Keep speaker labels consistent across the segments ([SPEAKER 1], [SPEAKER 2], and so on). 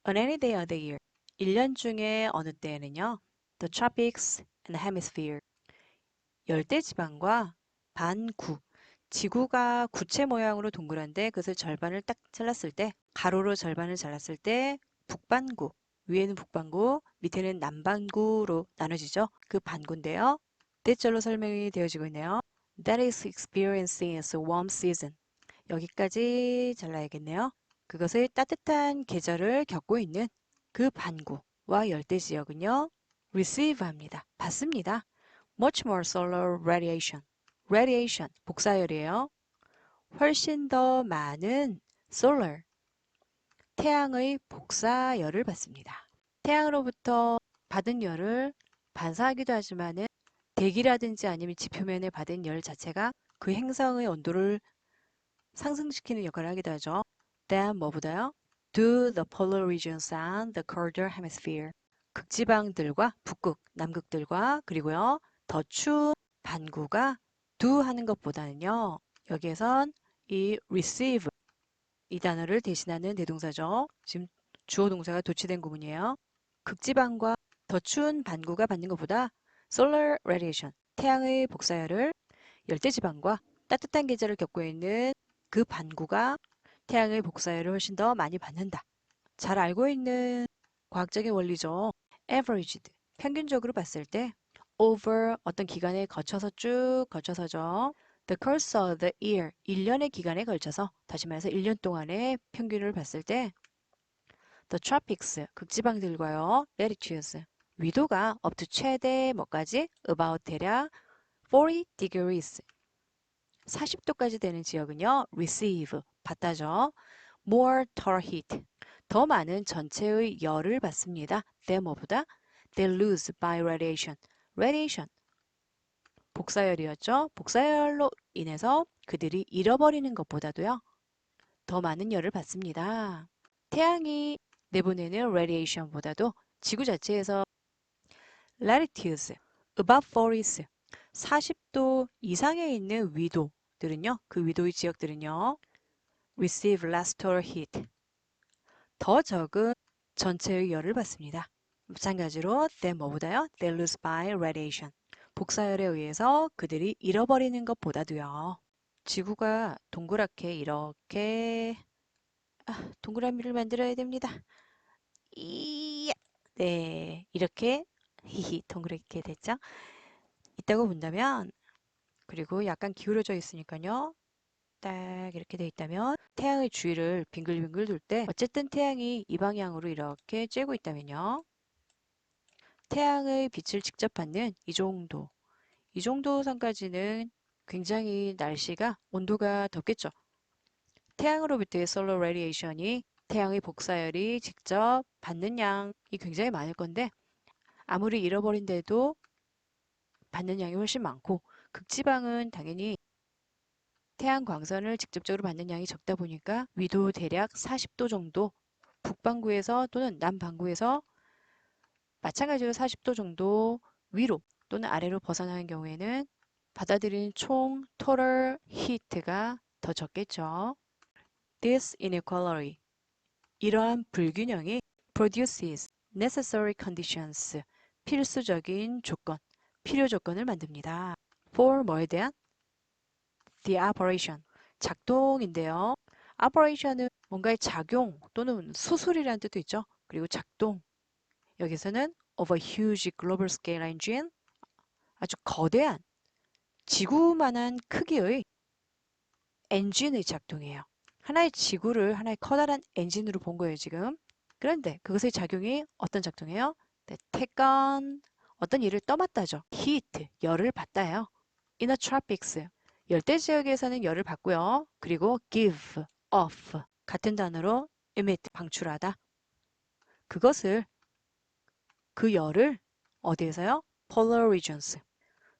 [SPEAKER 1] On any day of the year. 1년 중에 어느 때에는요. The tropics and the hemisphere. 열대지방과 반구. 지구가 구체 모양으로 동그란데 그것을 절반을 딱 잘랐을 때, 가로로 절반을 잘랐을 때 북반구, 위에는 북반구, 밑에는 남반구로 나눠지죠. 그 반구인데요. 대절로 설명이 되어지고 있네요. That is experiencing its warm season. 여기까지 잘라야겠네요. 그것을 따뜻한 계절을 겪고 있는 그 반구와 열대지역은요. receive 합니다. 받습니다. much more solar radiation. radiation, 복사열이에요. 훨씬 더 많은 solar, 태양의 복사열을 받습니다. 태양으로부터 받은 열을 반사하기도 하지만은 대기라든지 아니면 지표면에 받은 열 자체가 그 행성의 온도를 상승시키는 역할을 하기도 하죠. than 뭐보다요? do the polar regions and the colder hemisphere. 극지방들과 북극, 남극들과 그리고요. 더 추운 반구가 do 하는 것보다는요. 여기에선 이 receive 이 단어를 대신하는 대동사죠. 지금 주어 동사가 도치된 구문이에요. 극지방과 더 추운 반구가 받는 것보다 solar radiation, 태양의 복사열을 열대지방과 따뜻한 계절을 겪고 있는 그 반구가 태양의 복사열을 훨씬 더 많이 받는다. 잘 알고 있는 과학적인 원리죠. averaged, 평균적으로 봤을 때 over 어떤 기간에 거쳐서 쭉 거쳐서죠. The course of the year, 1년의 기간에 걸쳐서, 다시 말해서 1년 동안의 평균을 봤을 때 The tropics, 극지방들과요. latitudes, 위도가 up to 최대 뭐까지? about 대략 40 degrees, 40도까지 되는 지역은요. receive, 받다죠. more total heat, 더 많은 전체의 열을 받습니다. than 뭐보다? they lose by radiation, radiation, 복사열이었죠. 복사열로 인해서 그들이 잃어버리는 것보다도요. 더 많은 열을 받습니다. 태양이 내보내는 radiation보다도 지구 자체에서 latitudes, above 40, 40도 이상에 있는 위도들은요. 그 위도의 지역들은요. receive less total heat, 더 적은 전체의 열을 받습니다. 마찬가지로 than 뭐보다요? they lose by radiation, 복사열에 의해서 그들이 잃어버리는 것보다도요. 지구가 동그랗게 이렇게 동그라미를 만들어야 됩니다. 네, 이렇게 히히 동그랗게 됐죠? 있다고 본다면, 그리고 약간 기울어져 있으니까요. 딱 이렇게 돼 있다면 태양의 주위를 빙글빙글 돌 때 어쨌든 태양이 이 방향으로 이렇게 쬐고 있다면요. 태양의 빛을 직접 받는 이 정도 선까지는 굉장히 날씨가 온도가 덥겠죠. 태양으로부터의 솔로 레디에이션이 태양의 복사열이 직접 받는 양이 굉장히 많을 건데 아무리 잃어버린데도 받는 양이 훨씬 많고 극지방은 당연히 태양 광선을 직접적으로 받는 양이 적다 보니까 위도 대략 40도 정도 북반구에서 또는 남반구에서 마찬가지로 40도 정도 위로 또는 아래로 벗어나는 경우에는 받아들이는 총 total heat가 더 적겠죠. This inequality, 이러한 불균형이 produces necessary conditions, 필수적인 조건, 필요 조건을 만듭니다. For 뭐에 대한? The operation, 작동인데요. operation은 뭔가의 작용 또는 수술이라는 뜻도 있죠. 그리고 작동, 여기서는 of a huge global scale engine, 아주 거대한 지구만한 크기의 엔진의 작동이에요. 하나의 지구를 하나의 커다란 엔진으로 본 거예요, 지금. 그런데 그것의 작용이 어떤 작동이에요? 네, take on, 어떤 일을 떠맡다죠. heat, 열을 받다요. in the tropics, 열대 지역에서는 열을 받고요. 그리고 give, off, 같은 단어로 emit, 방출하다. 그것을, 그 열을 어디에서요? polar regions,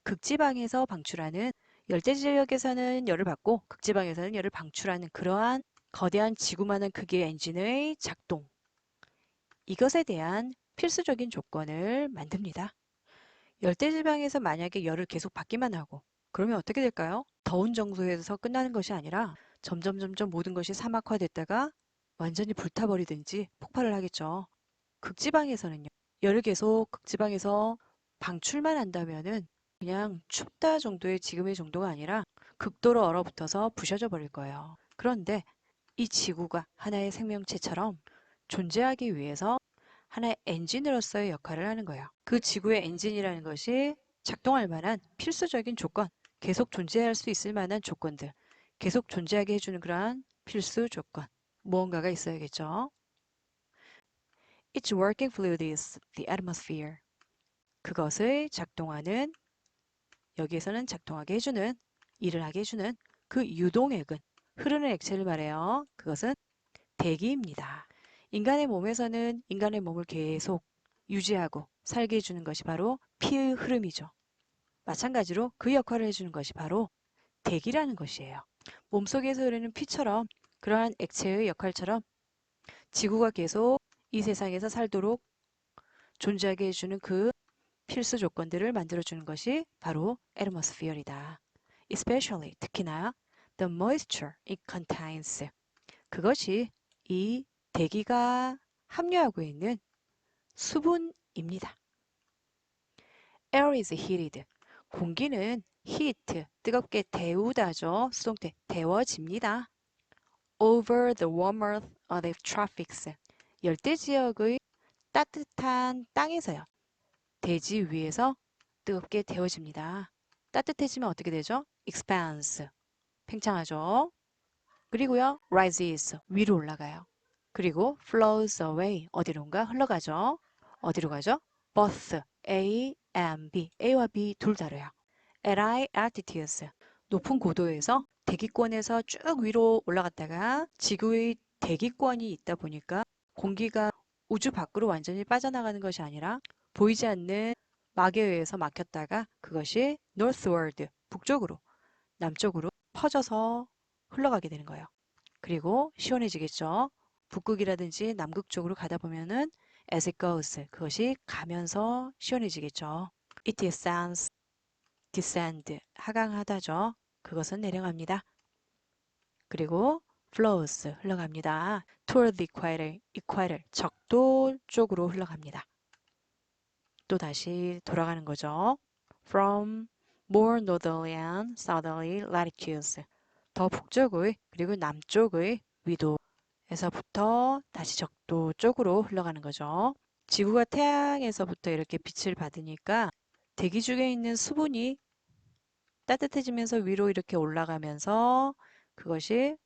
[SPEAKER 1] 극지방에서 방출하는, 열대 지역에서는 열을 받고 극지방에서는 열을 방출하는 그러한 거대한 지구만한 크기의 엔진의 작동, 이것에 대한 필수적인 조건을 만듭니다. 열대지방에서 만약에 열을 계속 받기만 하고 그러면 어떻게 될까요? 더운 정도에서 끝나는 것이 아니라 점점 모든 것이 사막화됐다가 완전히 불타버리든지 폭발을 하겠죠. 극지방에서는요. 열을 계속 극지방에서 방출만 한다면은 그냥 춥다 정도의 지금의 정도가 아니라 극도로 얼어붙어서 부셔져 버릴 거예요. 그런데 이 지구가 하나의 생명체처럼 존재하기 위해서 하나의 엔진으로서의 역할을 하는 거예요. 그 지구의 엔진이라는 것이 작동할 만한 필수적인 조건, 계속 존재할 수 있을 만한 조건들, 계속 존재하게 해주는 그러한 필수 조건, 무언가가 있어야겠죠. Its working fluid is the atmosphere. 그것을 작동하는, 여기에서는 작동하게 해주는, 일을 하게 해주는 그 유동액은, 흐르는 액체를 말해요. 그것은 대기입니다. 인간의 몸에서는 인간의 몸을 계속 유지하고 살게 해주는 것이 바로 피의 흐름이죠. 마찬가지로 그 역할을 해주는 것이 바로 대기라는 것이에요. 몸속에서 흐르는 피처럼 그러한 액체의 역할처럼 지구가 계속 이 세상에서 살도록 존재하게 해주는 그 필수 조건들을 만들어주는 것이 바로 atmosphere이다. Especially, 특히나 the moisture it contains. 그것이 이 대기가 함유하고 있는 수분입니다. Air is heated. 공기는 heat, 뜨겁게 데우다죠. 수동태, 데워집니다. Over the warmer of the tropics. 열대 지역의 따뜻한 땅에서요. 대지 위에서 뜨겁게 데워집니다. 따뜻해지면 어떻게 되죠? expands, 팽창하죠. 그리고요, rises, 위로 올라가요. 그리고 flows away, 어디론가 흘러가죠. 어디로 가죠? both A and B, A와 B 둘 다로요. at high altitudes, 높은 고도에서 대기권에서 쭉 위로 올라갔다가 지구의 대기권이 있다 보니까 공기가 우주 밖으로 완전히 빠져나가는 것이 아니라 보이지 않는 막에 의해서 막혔다가 그것이 northward, 북쪽으로, 남쪽으로 퍼져서 흘러가게 되는 거예요. 그리고 시원해지겠죠. 북극이라든지 남극 쪽으로 가다 보면은 as it goes, 그것이 가면서 시원해지겠죠. it descends, descend, 하강하다죠. 그것은 내려갑니다. 그리고 flows, 흘러갑니다. toward the equator, equator, 적도 쪽으로 흘러갑니다. 또 다시 돌아가는 거죠. from more northerly and southerly latitudes, 더 북쪽의 그리고 남쪽의 위도에서부터 다시 적도 쪽으로 흘러가는 거죠. 지구가 태양에서부터 이렇게 빛을 받으니까 대기 중에 있는 수분이 따뜻해지면서 위로 이렇게 올라가면서 그것이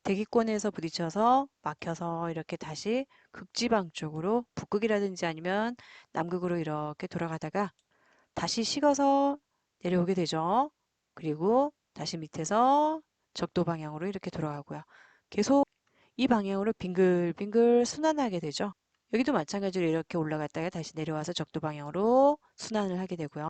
[SPEAKER 1] 대기권에서 부딪혀서 막혀서 이렇게 다시 극지방 쪽으로 북극이라든지 아니면 남극으로 이렇게 돌아가다가 다시 식어서 내려오게 되죠. 그리고 다시 밑에서 적도 방향으로 이렇게 돌아가고요. 계속 이 방향으로 빙글빙글 순환하게 되죠. 여기도 마찬가지로 이렇게 올라갔다가 다시 내려와서 적도 방향으로 순환을 하게 되고요.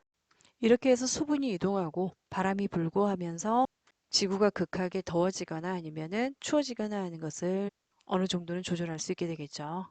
[SPEAKER 1] 이렇게 해서 수분이 이동하고 바람이 불고 하면서 지구가 극하게 더워지거나 아니면은 추워지거나 하는 것을 어느 정도는 조절할 수 있게 되겠죠.